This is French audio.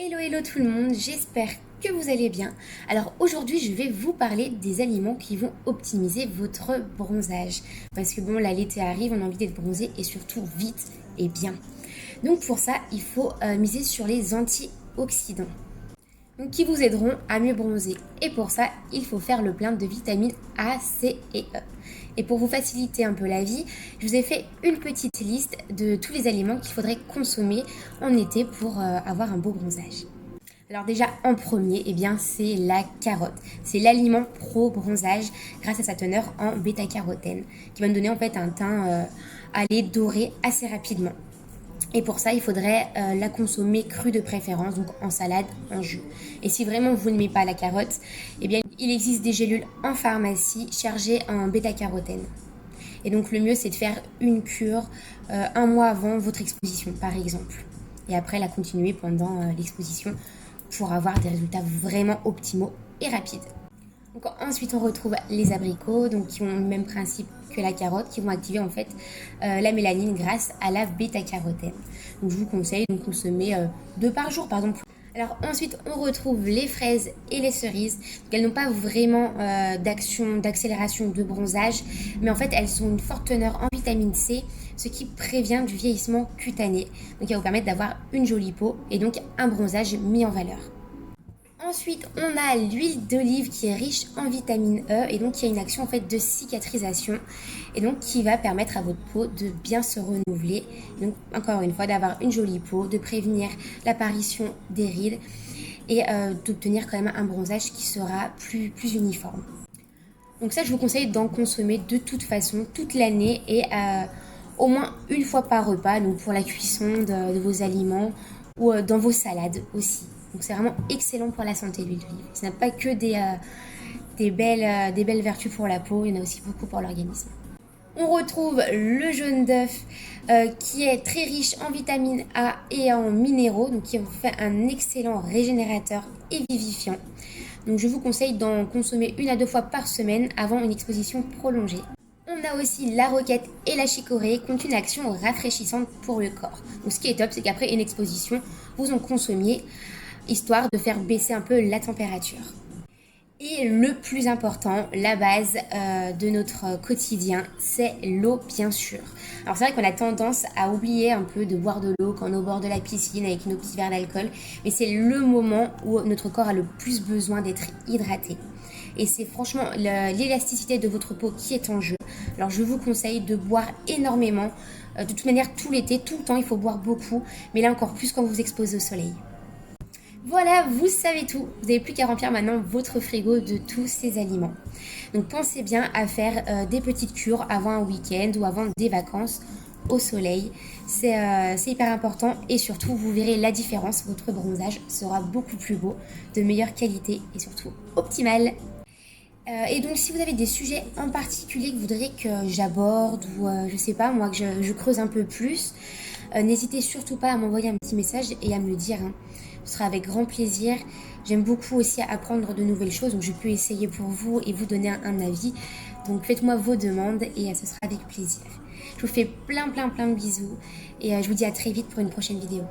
Hello hello tout le monde, j'espère que vous allez bien. Alors aujourd'hui je vais vous parler des aliments qui vont optimiser votre bronzage. Parce que bon là l'été arrive, on a envie d'être bronzé et surtout vite et bien. Donc pour ça il faut miser sur les antioxydants. Donc, qui vous aideront à mieux bronzer. Et pour ça, il faut faire le plein de vitamines A, C et E. Et pour vous faciliter un peu la vie, je vous ai fait une petite liste de tous les aliments qu'il faudrait consommer en été pour avoir un beau bronzage. Alors déjà, en premier, eh bien, c'est la carotte. C'est l'aliment pro-bronzage grâce à sa teneur en bêta-carotène qui va nous donner en fait un teint allé doré assez rapidement. Et pour ça, il faudrait la consommer crue de préférence, donc en salade, en jus. Et si vraiment vous n'aimez pas la carotte, eh bien, il existe des gélules en pharmacie chargées en bêta-carotène. Et donc le mieux, c'est de faire une cure un mois avant votre exposition, par exemple. Et après, la continuer pendant l'exposition pour avoir des résultats vraiment optimaux et rapides. Donc, ensuite, on retrouve les abricots, donc qui ont le même principe que la carotte, qui vont activer en fait la mélanine grâce à la bêta-carotène. Donc, je vous conseille de consommer 2 par jour, par exemple. Alors ensuite, on retrouve les fraises et les cerises. Donc, elles n'ont pas vraiment d'accélération de bronzage, mais en fait, elles ont une forte teneur en vitamine C, ce qui prévient du vieillissement cutané. Donc, elle va vous permettre d'avoir une jolie peau et donc un bronzage mis en valeur. Ensuite, on a l'huile d'olive qui est riche en vitamine E et donc qui a une action en fait de cicatrisation et donc qui va permettre à votre peau de bien se renouveler. Donc encore une fois d'avoir une jolie peau, de prévenir l'apparition des rides et d'obtenir quand même un bronzage qui sera plus uniforme. Donc ça, je vous conseille d'en consommer de toute façon toute l'année et au moins une fois par repas, donc pour la cuisson de vos aliments ou dans vos salades aussi. Donc c'est vraiment excellent pour la santé l'huile d'olive. Ça n'a pas que des belles vertus pour la peau, il y en a aussi beaucoup pour l'organisme. On retrouve le jaune d'œuf qui est très riche en vitamine A et en minéraux, donc qui fait un excellent régénérateur et vivifiant. Donc je vous conseille d'en consommer 1 à 2 fois par semaine avant une exposition prolongée. On a aussi la roquette et la chicorée qui ont une action rafraîchissante pour le corps. Donc ce qui est top, c'est qu'après une exposition, vous en consommiez histoire de faire baisser un peu la température. Et le plus important, la base de notre quotidien, c'est l'eau bien sûr. Alors c'est vrai qu'on a tendance à oublier un peu de boire de l'eau quand on est au bord de la piscine avec nos petits verres d'alcool, mais c'est le moment où notre corps a le plus besoin d'être hydraté. Et c'est franchement l'élasticité de votre peau qui est en jeu. Alors je vous conseille de boire énormément. De toute manière, tout l'été, tout le temps, il faut boire beaucoup, mais là encore plus quand vous vous exposez au soleil. Voilà, vous savez tout. Vous n'avez plus qu'à remplir maintenant votre frigo de tous ces aliments. Donc pensez bien à faire des petites cures avant un week-end ou avant des vacances au soleil. C'est hyper important et surtout vous verrez la différence. Votre bronzage sera beaucoup plus beau, de meilleure qualité et surtout optimal. Et donc si vous avez des sujets en particulier que vous voudriez que j'aborde ou je sais pas moi que je creuse un peu plus, n'hésitez surtout pas à m'envoyer un petit message et à me le dire, hein. Ce sera avec grand plaisir. J'aime beaucoup aussi apprendre de nouvelles choses, donc je peux essayer pour vous et vous donner un avis. Donc faites-moi vos demandes et ce sera avec plaisir. Je vous fais plein de bisous et je vous dis à très vite pour une prochaine vidéo.